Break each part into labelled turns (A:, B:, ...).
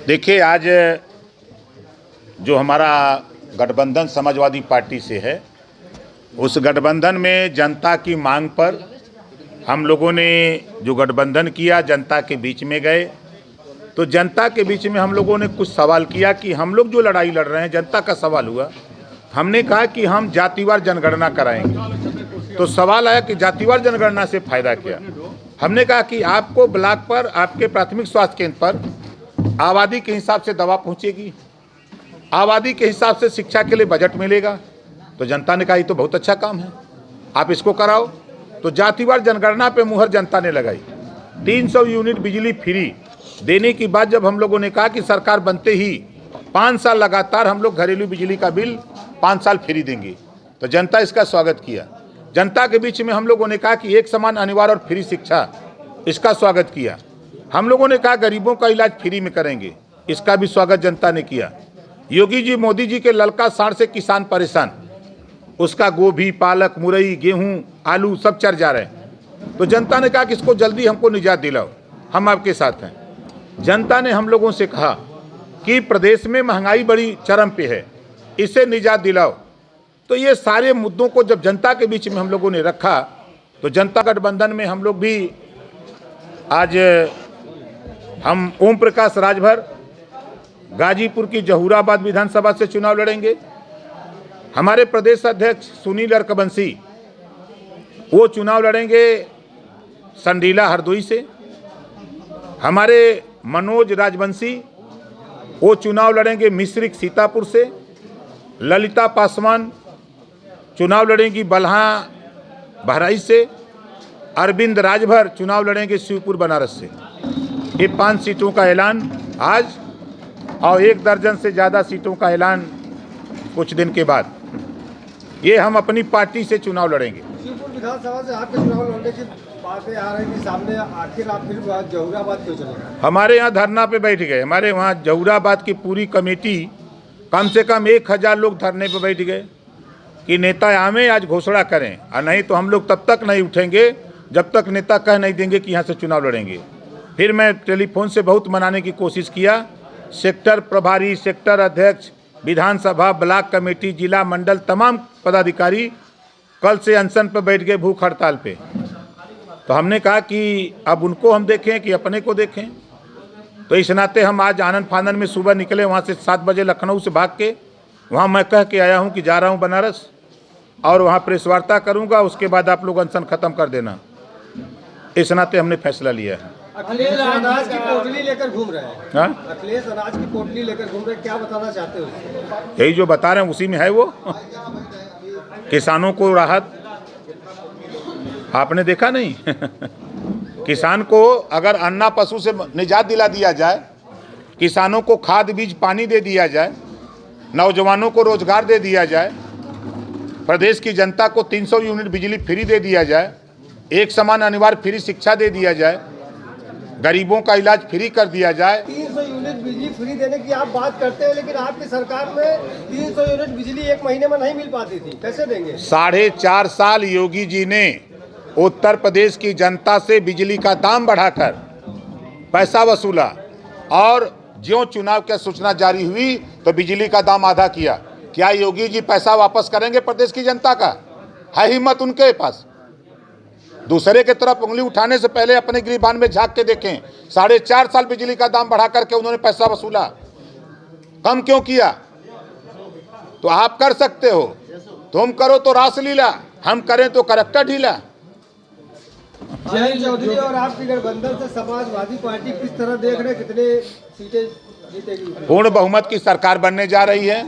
A: देखिए, आज जो हमारा गठबंधन समाजवादी पार्टी से है, उस गठबंधन में जनता की मांग पर हम लोगों ने जो गठबंधन किया, जनता के बीच में गए। तो जनता के बीच में हम लोगों ने कुछ सवाल किया कि हम लोग जो लड़ाई लड़ रहे हैं, जनता का सवाल हुआ। हमने कहा कि हम जातिवार जनगणना कराएंगे। तो सवाल आया कि जातिवार जनगणना से फायदा क्या। हमने कहा कि आपको ब्लॉक पर, आपके प्राथमिक स्वास्थ्य केंद्र पर आबादी के हिसाब से दवा पहुंचेगी, आबादी के हिसाब से शिक्षा के लिए बजट मिलेगा। तो जनता ने कहा ये तो बहुत अच्छा काम है, आप इसको कराओ। तो जातिवार जनगणना पे मुहर जनता ने लगाई। 300 यूनिट बिजली फ्री देने की बात जब हम लोगों ने कहा कि सरकार बनते ही 5 साल लगातार हम लोग घरेलू बिजली का बिल 5 साल फ्री देंगे, तो जनता इसका स्वागत किया। जनता के बीच में हम लोगों ने कहा कि एक समान अनिवार्य और फ्री शिक्षा, इसका स्वागत किया। हम लोगों ने कहा गरीबों का इलाज फ्री में करेंगे, इसका भी स्वागत जनता ने किया। योगी जी, मोदी जी के ललका साड़ से किसान परेशान, उसका गोभी, पालक, मुरई, गेहूं, आलू सब चढ़ जा रहे हैं। तो जनता ने कहा कि इसको जल्दी हमको निजात दिलाओ, हम आपके साथ हैं। जनता ने हम लोगों से कहा कि प्रदेश में महंगाई बड़ी चरम पे है, इसे निजात दिलाओ। तो ये सारे मुद्दों को जब जनता के बीच में हम लोगों ने रखा, तो जनता गठबंधन में हम लोग भी आज हम ओम प्रकाश राजभर गाजीपुर की जहूराबाद विधानसभा से चुनाव लड़ेंगे। हमारे प्रदेश अध्यक्ष सुनील अरकबंसी, वो चुनाव लड़ेंगे संडीला हरदोई से। हमारे मनोज राजवंशी, वो चुनाव लड़ेंगे मिश्रिक सीतापुर से। ललिता पासवान चुनाव लड़ेंगी बल्हा बहराइच से। अरविंद राजभर चुनाव लड़ेंगे शिवपुर बनारस से। ये 5 सीटों का ऐलान आज, और 1 दर्जन से ज़्यादा सीटों का ऐलान कुछ दिन के बाद। ये हम अपनी पार्टी से चुनाव लड़ेंगे।
B: शिवपुर विधानसभा से आपके चुनाव लड़ने की बातें आ रही थी सामने, आखिर आप फिर जहूराबाद क्यों चले गए?
A: हमारे यहाँ धरना पे बैठ गए। हमारे वहाँ जहूराबाद की पूरी कमेटी, कम से कम 1000 लोग धरने पे बैठ गए कि नेता आवे आज घोषणा करें, और नहीं तो हम लोग तब तक नहीं उठेंगे जब तक नेता कह नहीं देंगे कि यहाँ से चुनाव लड़ेंगे। फिर मैं टेलीफोन से बहुत मनाने की कोशिश किया। सेक्टर प्रभारी, सेक्टर अध्यक्ष, विधानसभा, ब्लॉक कमेटी, जिला मंडल, तमाम पदाधिकारी कल से अनशन पर बैठ गए, भूख हड़ताल पे। तो हमने कहा कि अब उनको हम देखें कि अपने को देखें। तो इस नाते हम आज आनंद फानन में सुबह निकले, वहाँ से 7 बजे लखनऊ से भाग के वहाँ मैं कह के आया हूँ कि जा रहा हूँ बनारस, और वहाँ प्रेस वार्ता करूँगा, उसके बाद आप लोग अनशन खत्म कर देना। इस नाते हमने फैसला लिया है।
B: अखिलेश अनाज की पोटली लेकर घूम रहे हैं।
A: हाँ,
B: अखिलेश अनाज की पोटली लेकर घूम रहे हैं, क्या बताना चाहते हो?
A: यही जो बता रहे हैं उसी में है वो। किसानों को राहत आपने देखा नहीं? किसान को अगर अन्ना पशु से निजात दिला दिया जाए, किसानों को खाद बीज पानी दे दिया जाए, नौजवानों को रोजगार दे दिया जाए, प्रदेश की जनता को 300 यूनिट बिजली फ्री दे दिया जाए, एक समान अनिवार्य फ्री शिक्षा दे दिया जाए, गरीबों का इलाज फ्री कर दिया जाए।
B: 300 यूनिट बिजली फ्री देने की आप बात करते हैं, लेकिन आपकी सरकार में 300 यूनिट बिजली 1 महीने में नहीं मिल पाती थी, कैसे देंगे?
A: 4.5 साल योगी जी ने उत्तर प्रदेश की जनता से बिजली का दाम बढ़ाकर पैसा वसूला, और ज्यों चुनाव की सूचना जारी हुई तो बिजली का दाम आधा किया। क्या योगी जी पैसा वापस करेंगे प्रदेश की जनता का? है हिम्मत उनके पास? दूसरे की तरफ उंगली उठाने से पहले अपने गिरबान में झांक के देखें। 4.5 साल बिजली का दाम बढ़ा करके उन्होंने पैसा वसूला, कम क्यों किया? तो आप कर सकते हो, तुम करो तो रासलीला, हम करें तो करैक्टर ढीला।
B: जयंत चौधरी और आपकी गठबंधन से समाजवादी पार्टी किस तरह देख रहे, कितने सीटें जीतेगी?
A: पूर्ण बहुमत की सरकार बनने जा रही है।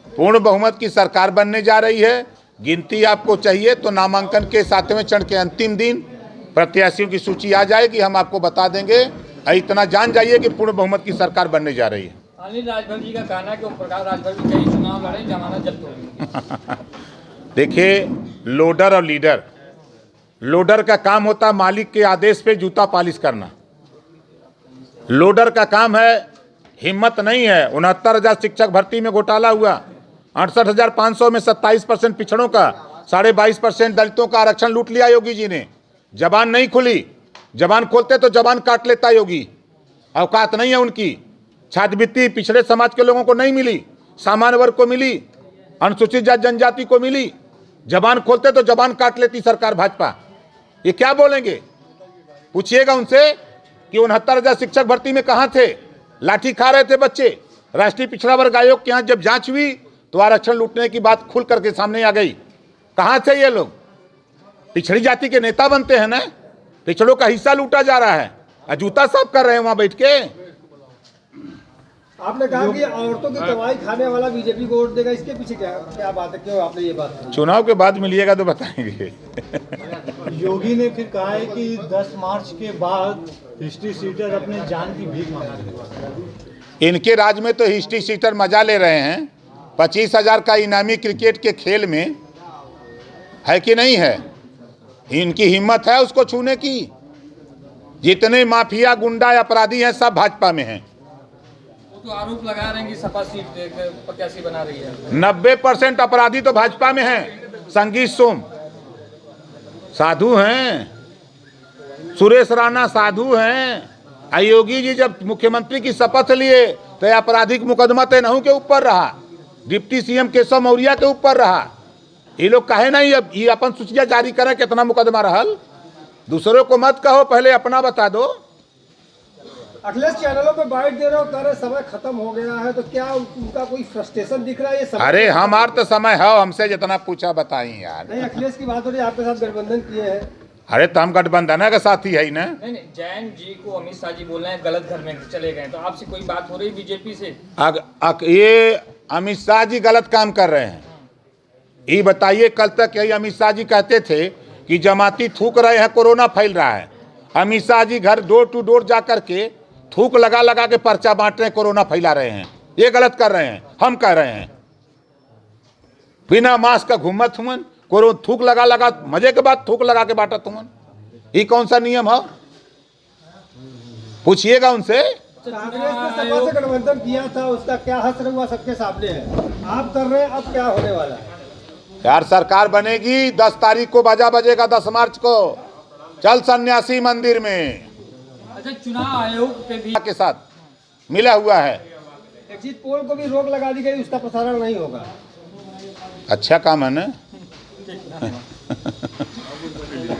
A: पूर्ण बहुमत की सरकार बनने जा रही है। गिनती आपको चाहिए तो नामांकन के 7वें चरण के अंतिम दिन प्रत्याशियों की सूची आ जाएगी, हम आपको बता देंगे। इतना जान जाइए कि पूर्ण बहुमत की सरकार बनने जा रही है।
C: अनिल राजभर जी का कहना है कि ओम प्रकाश राजभर भी कई चुनाव लड़े, जमानत जब्त होगी।
A: देखिए, लोडर और लीडर, लोडर का काम होता है मालिक के आदेश पे जूता पालिश करना। लोडर का काम है, हिम्मत नहीं है। 69,000 शिक्षक भर्ती में घोटाला हुआ, 68,500 में 27% पिछड़ों का, 22.5% दलितों का आरक्षण लूट लिया योगी जी ने। जबान नहीं खुली, जबान खोलते तो जबान काट लेता योगी। औकात नहीं है उनकी। छात्रवृत्ति पिछड़े समाज के लोगों को नहीं मिली, सामान्य वर्ग को मिली, अनुसूचित जाति जनजाति को मिली। जबान खोलते तो जबान काट लेती सरकार भाजपा। ये क्या बोलेंगे? पूछिएगा उनसे कि 69,000 शिक्षक भर्ती में कहाँ थे? लाठी खा रहे थे बच्चे। राष्ट्रीय पिछड़ा वर्ग आयोग के यहाँ जब जांच हुई तो आरक्षण लूटने की बात खुल करके सामने आ गई। कहाँ थे ये लोग? पिछड़ी जाति के नेता बनते हैं ना, पिछड़ों का हिस्सा लूटा जा रहा है, जूता साफ कर रहे हैं वहां बैठ के।
B: आपने कहा कि औरतों की कमाई खाने वाला बीजेपी को वोट देगा, इसके पीछे क्या क्या बात है? क्यों आपने ये बात कही?
A: चुनाव के बाद मिलिएगा तो बताएंगे।
D: योगी ने फिर कहा है कि 10 मार्च के बाद हिस्ट्री सीटर अपने जान की भीख मांगेंगे।
A: इनके राज्य में तो हिस्ट्री सीटर मजा ले रहे हैं। 25,000 का इनामी क्रिकेट के खेल में है कि नहीं है? इनकी हिम्मत है उसको छूने की। जितने माफिया गुंडा अपराधी हैं सब भाजपा में हैं।
C: वो तो आरोप लगा रहे हैं कि सपा सीट प्रत्याशी बना रही है।
A: 90% अपराधी तो भाजपा में हैं। संगीत सोम साधु हैं, सुरेश राणा साधु हैं। योगी जी जब मुख्यमंत्री की शपथ लिए तो आपराधिक मुकदमा तेनहू के ऊपर रहा, डिप्टी सीएम केशव मौर्य के ऊपर रहा। ये लोग कहे नहीं अब ये अपन सूचिया जारी करें कितना मुकदमा रहल। दूसरों को मत कहो, पहले अपना बता दो।
B: अखिलेश चैनलों पे बाइट दे रहे हो, कह रहे समय खत्म हो गया है, तो क्या उनका कोई फ्रस्ट्रेशन दिख रहा है? ये समय
A: अरे हमार तो समय है, हमसे जितना पूछा बताई यार।
B: नहीं, अखिलेश की बात हो रही है, आपके साथ गठबंधन किए हैं।
A: अरे तो हम गठबंधन का साथी है ही ना।
C: नहीं, जैन जी को अमित शाह जी बोल रहे हैं गलत घर में चले गए, तो आपसे कोई बात हो रही बीजेपी से?
A: ये अमित शाह जी गलत काम कर रहे हैं। ये बताइए, कल तक यही अमित शाह जी कहते थे कि जमाती थूक रहे हैं, कोरोना फैल रहा है। अमित शाह जी घर डोर टू डोर जा करके थूक लगा लगा के पर्चा बांट रहे हैं, कोरोना फैला रहे हैं। ये गलत कर रहे हैं, हम कह रहे हैं। बिना मास्क का घूमत हुमन, कोरोना थूक लगा लगा, मजे के बाद थूक लगा के बांटत हुमन। ये कौन सा नियम है? पूछिएगा उनसे।
B: कांग्रेस ने सपा से गठबंधन किया था, उसका क्या हश्र हुआ सबके सामने है। आप कर रहे हैं, अब क्या होने वाला है?
A: यार सरकार बनेगी 10 तारीख को, बाजा बजेगा 10 मार्च को। चल सन्यासी मंदिर में।
C: अच्छा, चुनाव आयोग पे भी
A: के साथ मिला हुआ है।
B: एग्जिट पोल को भी रोक लगा दी गई, उसका प्रसारण नहीं होगा।
A: अच्छा काम है ना।